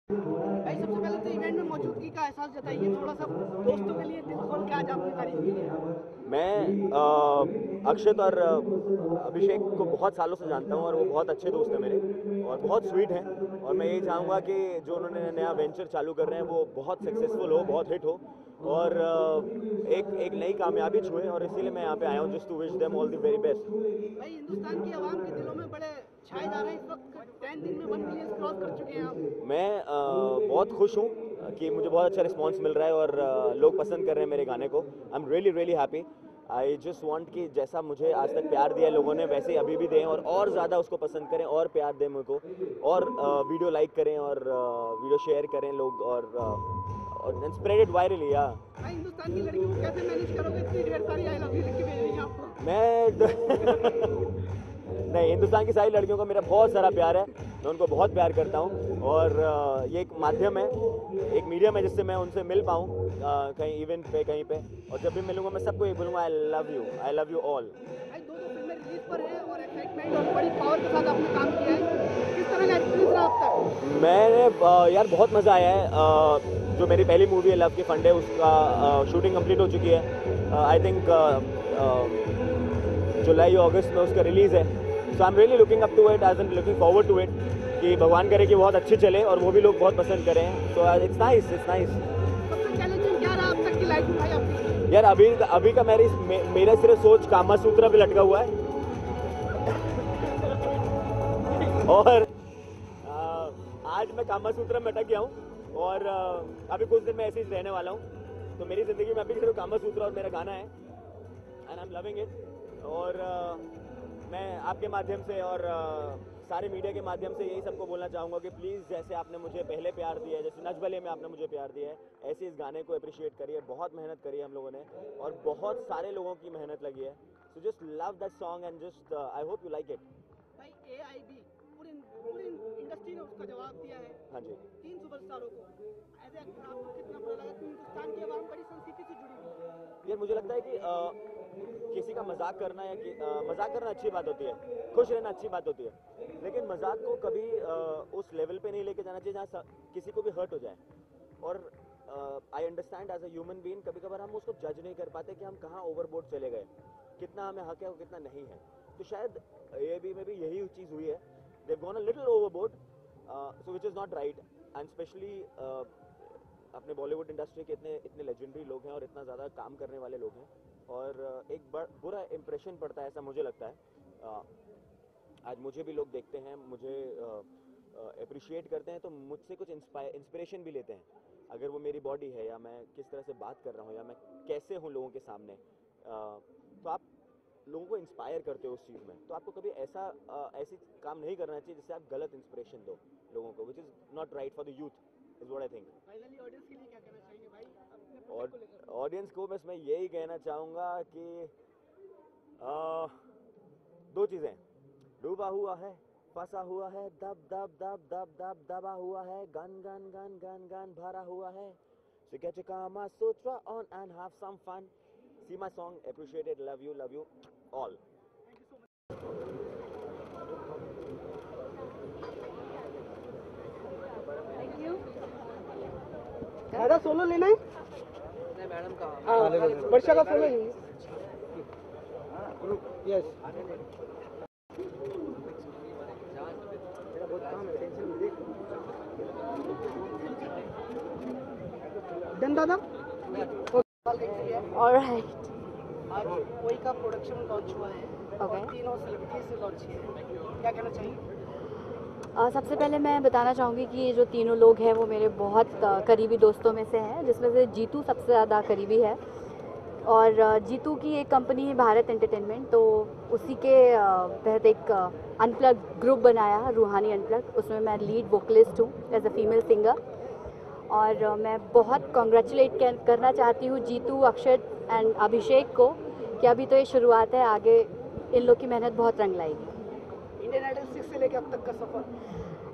भाई सबसे पहले तो इवेंट में मौजूदगी का एहसास जताइए, थोड़ा सा दोस्तों के लिए दिल खोल के आज आपने तारीफ की है। मैं अक्षत और अभिषेक को बहुत सालों से जानता हूँ और वो बहुत अच्छे दोस्त हैं मेरे और बहुत स्वीट हैं। और मैं यही चाहूँगा कि जो उन्होंने नया वेंचर चालू कर रहे हैं वो बहुत सक्सेसफुल हो, बहुत हिट हो और एक एक नई कामयाबी छुए। और इसीलिए मैं यहाँ पे आया हूँ just to wish them all the very best. भाई हिंदुस्तान की आवाम के दिलों में बड़े छाए जा रहे हैं इस वक्त, 10 दिन में 1 मिलियन क्रॉस कर चुके हैं आप। मैं बहुत खुश हूँ कि मुझे बहुत अच्छा रिस्पांस मिल रहा है और लोग पसंद कर रहे हैं मेरे गाने को। आई am really really happy. I just want कि जैसा मुझे आज तक प्यार दिया लोगों ने वैसे ही अभी भी दें और ज़्यादा उसको पसंद करें और प्यार दें मुझको और वीडियो लाइक करें और वीडियो शेयर करें लोग और स्प्रेड इट वायरली। या भाई हिंदुस्तान की लड़कियों को कैसे मैनेज करोगे, इतनी ढेर सारी आई लव यू लिख के भेज रही हैं आपको। मैं नहीं, हिंदुस्तान की सारी लड़कियों को मेरा बहुत सारा प्यार है, मैं उनको बहुत प्यार करता हूँ और ये एक माध्यम है, एक मीडियम है जिससे मैं उनसे मिल पाऊँ कहीं इवेंट पे कहीं पे। और जब भी मिलूंगा मैं सबको ये बोलूँगा आई लव यू ऑल। भाई दो फिल्में रिलीज पर है और एक्साइटमेंट और बड़ी पावर के साथ आपने काम किया है, किस तरह का एक्सपीरियंस रहा अब तक। मैंने यार बहुत मज़ा आया है। जो मेरी पहली मूवी है लव के फंडे उसका शूटिंग कंप्लीट हो चुकी है। आई थिंक जुलाई अगस्त में उसका रिलीज़ है। So I am really looking up to it, as an looking forward to it कि भगवान करे कि बहुत अच्छे चले और वो भी लोग बहुत पसंद करें। So it's nice, it's nice. सबसे चैलेंजिंग क्या रहा अब तक की लाइफ में भाई आपकी। यार अभी का मेरा सिर्फ सोच कामा सूत्र पे लटका हुआ है और आज मैं कामा सूत्र में अटक गया हूँ और अभी कुछ दिन में ऐसे ही रहने वाला हूँ। तो मेरी ज़िंदगी में अभी सिर्फ कामा सूत्र और मेरा गाना है and I am loving it. और मैं आपके माध्यम से और सारे मीडिया के माध्यम से यही सबको बोलना चाहूँगा कि प्लीज़ जैसे आपने मुझे पहले प्यार दिया है, जैसे नच भले में आपने मुझे प्यार दिया है, ऐसे इस गाने को अप्रिशिएट करिए। बहुत मेहनत करी है हम लोगों ने और बहुत सारे लोगों की मेहनत लगी है। So just love that song and just I hope you like it. भाई AIB पूरी इंडस्ट्री ने उसका जवाब दिया है। हाँ जी। 3 सुपरस्टारों को एज एक्टर आपको कितना बुरा लगा कि हिंदुस्तान की आवाम बड़ी संस्कृति से जुड़ी हुई है। यार मुझे लगता है कि किसी का मजाक करना या मजाक करना अच्छी बात होती है, खुश रहना अच्छी बात होती है, लेकिन मजाक को कभी उस लेवल पे नहीं लेके जाना चाहिए जहाँ किसी को भी हर्ट हो जाए। और I understand as a human being कभी कभार हम उसको जज नहीं कर पाते कि हम कहाँ ओवरबोर्ड चले गए, कितना हमें हक है और कितना नहीं है। तो शायद AIB में भी यही चीज़ हुई है। they've gone a little overboard, so which is not right, and especially अपने बॉलीवुड इंडस्ट्री के इतने लेजेंडरी लोग हैं और इतना ज़्यादा काम करने वाले लोग हैं और एक बुरा इम्प्रेशन पड़ता है ऐसा मुझे लगता है। आज मुझे भी लोग देखते हैं, मुझे अप्रिशिएट करते हैं तो मुझसे कुछ इंस्पिरेशन भी लेते हैं। अगर वो मेरी बॉडी है या मैं किस तरह से बात कर रहा हूँ या मैं कैसे हूँ लोगों के सामने, तो आप लोगों को इंस्पायर करते हो उस चीज़ में। तो आपको कभी ऐसी काम नहीं करना चाहिए जिससे आप गलत इंस्पिरेशन दो लोगों को, which is not right for the youth, is what I think. Finally audience के लिए क्या कहना चाहेंगे भाई अपने प्रोजेक्ट को लेकर। ऑडियंस को बस मैं यही कहना चाहूँगा कि दो चीज़ें, डूबा हुआ है, फंसा हुआ है, दब दब दब दब दब दबा हुआ है, gun gun gun gun gun भरा हुआ है। So get your Kama Sutra on and have some fun. See my song, appreciate it, love you all. Thank you. दादा सोलो लेना है? नहीं मैडम का। हाँ वर्षा का सोलो लेंगे। यस डन दादा। ऑलराइट। आज कोई का प्रोडक्शन लॉन्च हुआ है Okay. और तीनों सेलिब्रिटीज से लॉन्च किया है, क्या कहना चाहिए। सबसे पहले मैं बताना चाहूँगी कि ये जो तीनों लोग हैं वो मेरे बहुत करीबी दोस्तों में से हैं, जिसमें से जीतू सबसे ज़्यादा करीबी है। और जीतू की एक कंपनी है भारत एंटरटेनमेंट, तो उसी के तहत एक अनप्लग ग्रुप बनाया, रूहानी अनप्लग। उसमें मैं लीड वोकलिस्ट हूँ एज अ फीमेल सिंगर। और मैं बहुत कॉन्ग्रेचुलेट करना चाहती हूँ जीतू, अक्षत एंड अभिषेक को कि अभी तो ये शुरुआत है, आगे इन लोग की मेहनत बहुत रंग लाएगी। इंडियन आइडल 6 से लेकर अब तक का सफर।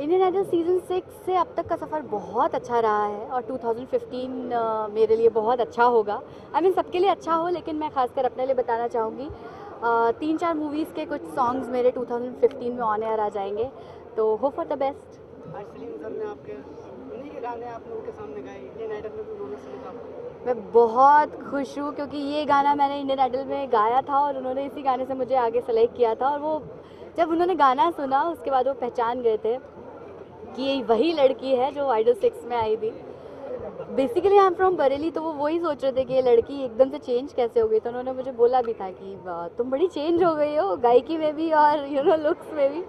इंडियन आइडल सीज़न 6 से अब तक का सफ़र बहुत अच्छा रहा है और 2015 मेरे लिए बहुत अच्छा होगा। आई मीन सबके लिए अच्छा हो, लेकिन मैं खासकर अपने लिए बताना चाहूँगी 3-4 मूवीज़ के कुछ सॉन्ग्स मेरे 2015 में ऑन एयर आ जाएंगे, तो होप फॉर द बेस्ट। आज सलीम सर ने आपके उन्हीं गाने आपने उनके सामने गाए, इंडियन आइडल में भी उन्होंने सुना था आपको। मैं बहुत खुश हूँ क्योंकि ये गाना मैंने इंडियन आइडल में गाया था और उन्होंने इसी गाने से मुझे आगे सेलेक्ट किया था। और वो जब उन्होंने गाना सुना उसके बाद वो पहचान गए थे कि ये वही लड़की है जो आइडल 6 में आई थी। Basically I am from Bareilly, तो वो वही सोच रहे थे कि ये लड़की एकदम से चेंज कैसे हो गई। तो उन्होंने मुझे बोला भी था कि तुम बड़ी चेंज हो गई हो गायकी में भी और लुक्स में भी।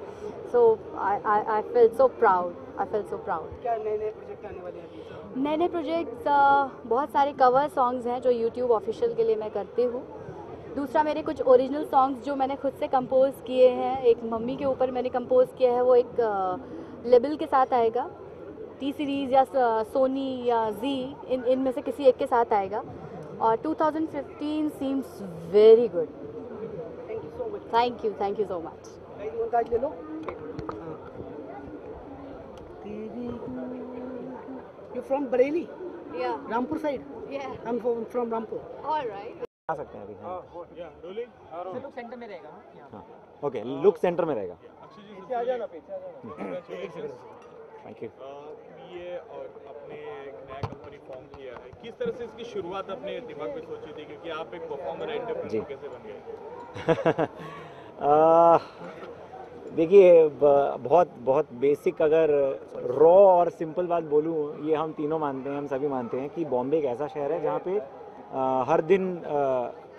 सो आई फेल्ट सो प्राउड, क्या नए नए प्रोजेक्ट आने वाले हैं अभी? नए नए प्रोजेक्ट्स बहुत सारे कवर सॉन्ग्स हैं जो यूट्यूब ऑफिशियल के लिए मैं करती हूँ। दूसरा मेरे कुछ ओरिजिनल सॉन्ग्स जो मैंने खुद से कंपोज़ किए हैं, एक मम्मी के ऊपर मैंने कंपोज़ किया है, वो एक लेबल के साथ आएगा, टी सीरीज़ या सोनी या जी, इनमें से किसी एक के साथ आएगा। और 2015 seems very good. Thank you so much. Thank you so much. Montage ले लो। यू फ्रॉम बरेली, या Rampur side? Yeah I am from Rampur. Alright. आ सकते हैं अभी। हाँ लुक सेंटर में रहेगा। हाँ ओके, लुक सेंटर में रहेगा। पीछे आ जाना, पीछे आ जाना। Thank you. ये और आपने एक नया कंपनी फॉर्म किया है, किस तरह से इसकी शुरुआत अपने दिमाग में सोची थी, क्योंकि आप एक परफॉर्मर एंटरप्रेन्योर कैसे बन गए? देखिए बहुत बेसिक अगर रॉ और सिंपल बात बोलूँ, ये हम तीनों मानते हैं, हम सभी मानते हैं कि बॉम्बे एक ऐसा शहर है जहाँ पे हर दिन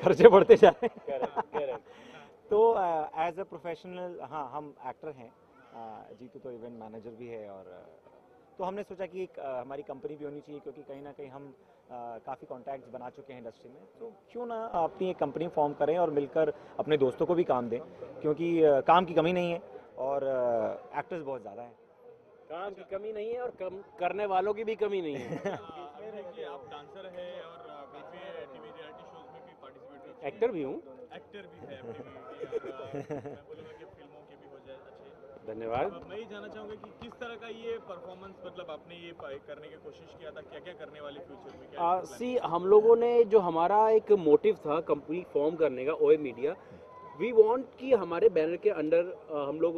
खर्चे बढ़ते जा रहे हैं। तो एज अ प्रोफेशनल, हाँ हम एक्टर हैं, जीतू तो इवेंट मैनेजर भी है, और तो हमने सोचा कि एक हमारी कंपनी भी होनी चाहिए, क्योंकि कहीं ना कहीं हम काफ़ी कॉन्टैक्ट्स बना चुके हैं इंडस्ट्री में, तो क्यों ना अपनी एक कंपनी फॉर्म करें और मिलकर अपने दोस्तों को भी काम दें, क्योंकि काम की कमी नहीं है और एक्टर्स बहुत ज़्यादा हैं। काम की कमी नहीं है और कम करने वालों की भी कमी नहीं है। देखिए आप डांसर है और काफी टीवी रियलिटी शोज में भी पार्टिसिपेट करते हैं, एक्टर भी हूँ। एक्टर भी है अपनी मैं बोलूँगा कि फिल्मों के भी हो जाए अच्छे। धन्यवाद। अब मैं ये जानना चाहूँगा कि किस तरह का ये परफॉर्मेंस, मतलब आपने ये करने की कोशिश किया था, क्या क्या करने वाले फ्यूचर में, क्या सी हम लोगों ने जो हमारा एक मोटिव था कंपनी फॉर्म करने का, ओए मीडिया, वी वांट कि हमारे बैनर के अंडर हम लोग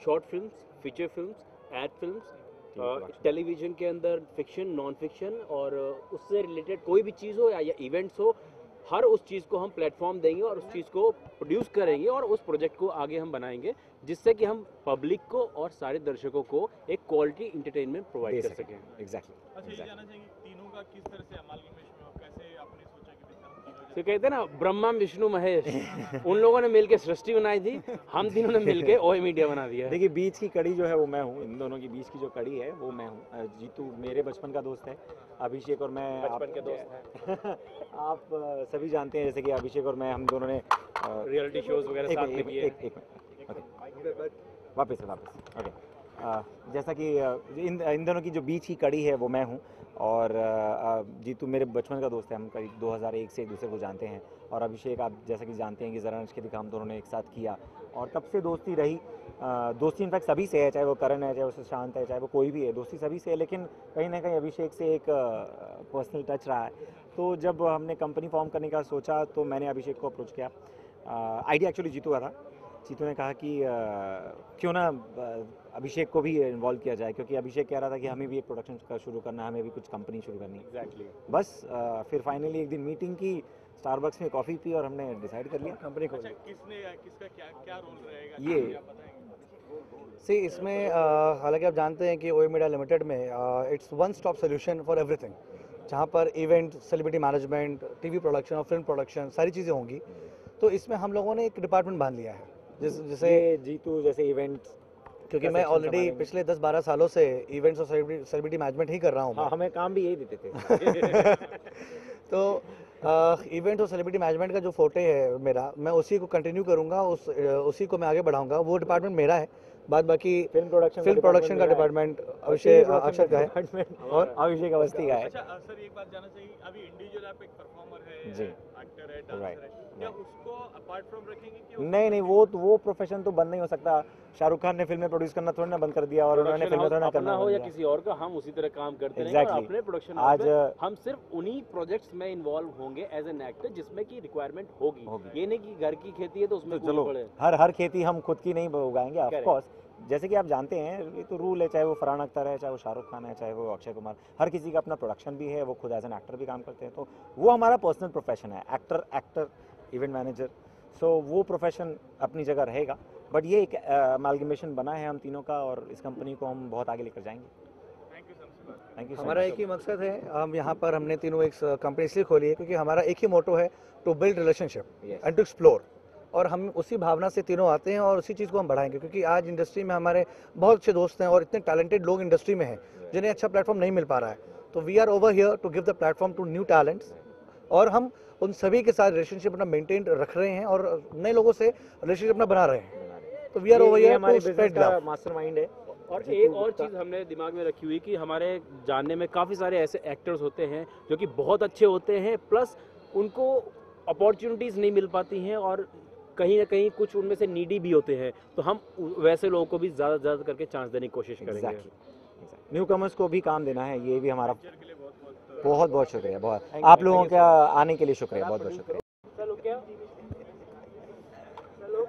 short films, feature films, ad films, television के अंदर फिक्शन, नॉन फिक्शन और उससे रिलेटेड कोई भी चीज़ हो या इवेंट्स हो, हर उस चीज़ को हम प्लेटफॉर्म देंगे और उस चीज़ को प्रोड्यूस करेंगे और उस प्रोजेक्ट को आगे हम बनाएंगे, जिससे कि हम पब्लिक को और सारे दर्शकों को एक क्वालिटी इंटरटेनमेंट प्रोवाइड कर सकें। एग्जैक्टली। अच्छा, ये जानना चाहेंगे तीनों का किस तरह से अमालगमेशन हुआ, कैसे आपने सोचा कि हम तीनों तो कहते हैं ना ब्रह्मा विष्णु महेश, उन लोगों ने मिलकर सृष्टि बनाई थी, हम तीनों ने मिलकर ओए मीडिया बना दिया। देखिए बीच की कड़ी जो है वो मैं हूँ, इन दोनों के बीच की जो कड़ी है वो मैं हूँ। जीतू मेरे बचपन का दोस्त है, अभिषेक और मैं बचपन के दोस्त हैं। आप सभी जानते हैं जैसे कि अभिषेक और मैं, हम दोनों ने रियलिटी शोज वगैरह साथ में किए। एक मिनट, वापस ओके। जैसा कि इन दोनों की जो बीच की कड़ी है वो मैं हूँ, और जीतू मेरे बचपन का दोस्त है, हम करीब 2001 से एक दूसरे को जानते हैं, और अभिषेक आप जैसा कि जानते हैं कि ज़रा नच के दिखा हम दोनों ने एक साथ किया और तब से दोस्ती रही। दोस्ती इनफैक्ट सभी से है, चाहे वो करण है, चाहे वो सुशांत है, चाहे वो कोई भी है, दोस्ती सभी से है, लेकिन कहीं ना कहीं अभिषेक से एक पर्सनल टच रहा है। तो जब हमने कंपनी फॉर्म करने का सोचा तो मैंने अभिषेक को अप्रोच किया। आइडिया एक्चुअली जीतू का था। जीतू ने कहा कि क्यों ना अभिषेक को भी इन्वॉल्व किया जाए, क्योंकि अभिषेक कह रहा था कि हमें भी एक प्रोडक्शन शुरू करना है, हमें भी कुछ कंपनी शुरू करनी है। एग्जैक्टली। बस फिर फाइनली एक दिन मीटिंग की, स्टारबक्स में कॉफ़ी पी और हमने डिसाइड कर लिया कंपनी खोल। अच्छा, किसका क्या रोल रहेगा, ये आप बताएंगे? सी इसमें हालांकि आप जानते हैं कि ओए मीडिया लिमिटेड में it's one stop solution for everything, जहाँ पर event, celebrity management, TV production और फिल्म प्रोडक्शन सारी चीज़ें होंगी। तो इसमें हम लोगों ने एक डिपार्टमेंट बांध लिया है, जैसे जीतू जैसे इवेंट, क्योंकि मैं ऑलरेडी पिछले 10-12 सालों से इवेंट्स और सेलिब्रिटी मैनेजमेंट ही कर रहा हूँ। हाँ, हमें काम भी यही देते थे। तो इवेंट और सेलिब्रिटी मैनेजमेंट का जो फोटे है मेरा, मैं उसी को कंटिन्यू करूँगा, उसी को मैं आगे बढ़ाऊँगा। वो डिपार्टमेंट मेरा है, बाद बाकी फिल्म प्रोडक्शन का डिपार्टमेंट अभिषेक अक्षर का है और अभिषेक अवस्थी का है। अच्छा सर, एक बात जानना चाहिए, अभी इंडिविजुअल आप एक परफॉर्मर है, जी, एक्टर है, डांसर है, क्या उसको अपार्ट फ्रॉम रखेंगे कि नहीं, वो प्रोफेशन तो बंद नहीं हो सकता। शाहरुख खान ने फिल्में प्रोड्यूस करना थोड़ी ना बंद कर दिया, और उन्होंने फिल्में थोड़ा ना करना हो बंद या किया। किसी और का, हम उसी तरह काम करते रहेंगे और अपने प्रोडक्शन आज हम सिर्फ उन्हीं प्रोजेक्ट्स में इन्वॉल्व होंगे एज एन एक्टर जिसमें की रिक्वायरमेंट होगी। ये नहीं कि घर की खेती है तो उसमें चलो पड़े। हर खेती हम खुद की नहीं उगाएंगे ऑफ कोर्स, जैसे कि आप जानते हैं ये तो रूल है, चाहे वो फरहान अख्तर है, चाहे वो शाहरुख खान है, चाहे वो अक्षय कुमार, हर किसी का अपना प्रोडक्शन भी है, वो खुद एज एन एक्टर भी काम करते हैं, तो वो हमारा पर्सनल प्रोफेशन है, एक्टर इवेंट मैनेजर। सो वो प्रोफेशन अपनी जगह रहेगा, बट ये एक अमालगमेशन बना है हम तीनों का और इस कंपनी को हम बहुत आगे लेकर जाएंगे। Thank you. हमारा एक ही मकसद है, हम यहाँ पर हमने तीनों एक कंपनी इसलिए खोली है क्योंकि हमारा एक ही मोटो है, to build relationship and to explore, और हम उसी भावना से तीनों आते हैं और उसी चीज़ को हम बढ़ाएंगे, क्योंकि आज इंडस्ट्री में हमारे बहुत अच्छे दोस्त हैं और इतने टैलेंटेड लोग इंडस्ट्री में हैं जिन्हें अच्छा प्लेटफॉर्म नहीं मिल पा रहा है। तो we are over here to give the platform to new talents, और हम उन सभी के साथ रिलेशनशिप अपना मेंटेन रख रहे हैं और नए लोगों से रिलेशनशिप अपना बना रहे हैं। तो we are over here to spread love. Mastermind है। और एक और चीज़ हमने दिमाग में रखी हुई कि हमारे जानने में काफ़ी सारे ऐसे एक्टर्स होते हैं जो कि बहुत अच्छे होते हैं, प्लस उनको अपॉर्चुनिटीज़ नहीं मिल पाती हैं और कहीं ना कहीं कुछ उनमें से नीडी भी होते हैं, तो हम वैसे लोगों को भी ज़्यादा से ज़्यादा करके चांस देने की कोशिश करेंगे। न्यू कमर्स को भी काम देना है, ये भी हमारा बहुत बहुत शुक्रिया, बहुत आप लोगों का आने के लिए शुक्रिया, बहुत बहुत शुक्रिया। चलो क्या चलो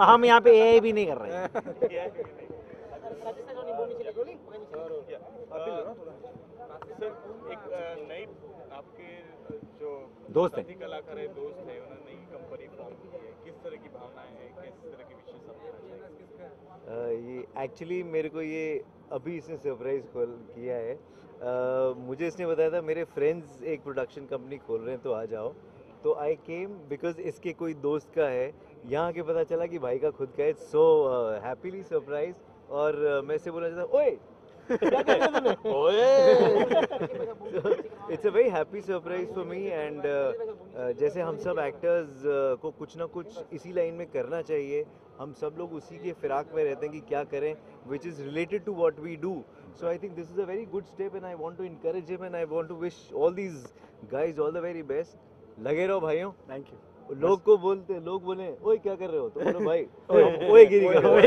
हम यहाँ पे ए भी नहीं कर रहे हैं। सर एक नई आपके जो दोस्त हैं, कलाकार है, दोस्त है, उन्होंने नई कंपनी फॉर्म की है, किस तरह की भावनाएं हैं, किस तरह के विषय सब ये एक्चुअली मेरे को ये अभी इसने सरप्राइज किया है। मुझे इसने बताया था मेरे फ्रेंड्स एक प्रोडक्शन कंपनी खोल रहे हैं तो आ जाओ, तो आई केम बिकॉज इसके कोई दोस्त का है, यहाँ के पता चला कि भाई का खुद का है। सो हैप्पीली सरप्राइज, और मैं इससे बोलना चाहता हूँ ओए क्या कर रहे तूने? It's a very happy surprise for me, and जैसे हम सब एक्टर्स को कुछ ना कुछ इसी लाइन में करना चाहिए, हम सब लोग उसी के फिराक में रहते हैं कि क्या करें which is related to what we do. So I think this is a very good step and I want to encourage him and I want to wish all these guys all the very best. लगे रहो भाइयों। Thank you. लोग को बोलते, लोग बोले ओए क्या कर रहे हो, तो बोलो भाई ओए गिरी करो। ये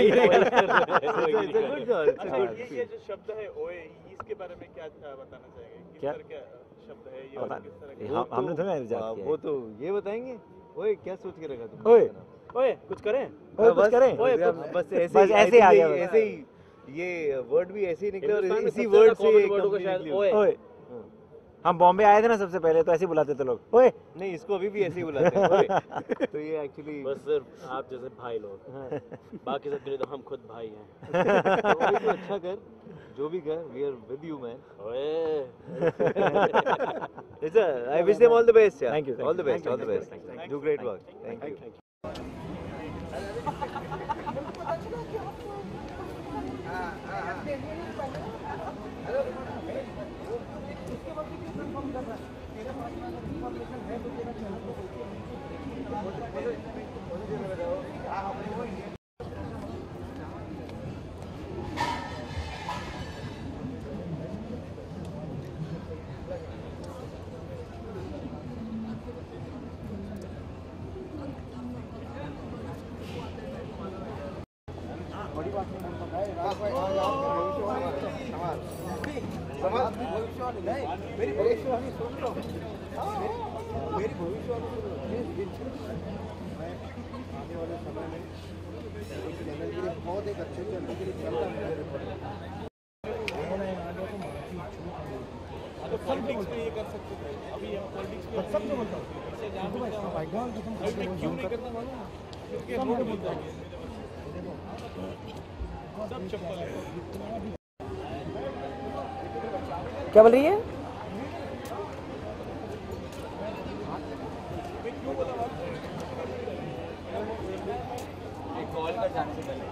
जो शब्द है ओए, इसके बारे में क्या बताना चाहेंगे, किस क्या? तरह का शब्द है ये और किस तरह के हमने थोड़ा इजाद किया वो है। तो ये बताएंगे ओए क्या सोच के रखा तुम। ओए ओए कुछ करें, ओए कुछ करें। बस बस ऐसे आ गया, ऐसे ही ये वर्ड भी ऐसे ही निकले और हिंदुस्तान में इसी सबसे वर्ड ज्यादा से common word होगा company शायद निकली। ओए। ओए हम बॉम्बे आए थे ना सबसे पहले, तो ऐसे ही बुलाते थे लोग, ओए। नहीं इसको अभी भी ऐसे ही बुलाते हैं ओए। तो ये एक्चुअली बस सिर्फ आप जैसे भाई लोग, बाकी सब के लिए तो हम खुद भाई हैं। तो अच्छा कर, जो भी कर, we are with you man. ओए it's I wish them all the best यार। Thank you, thank all the you, best, thank all the you, best, thank you, do great work, thank you. Politics में ये कर सकते थे, अभी हम politics में सब जो बोलता हूँ क्यों नहीं करना मालूम, क्योंकि रोड मिलता है सब चप्पल है। क्या बोल रही है? कॉल कर जाने से पहले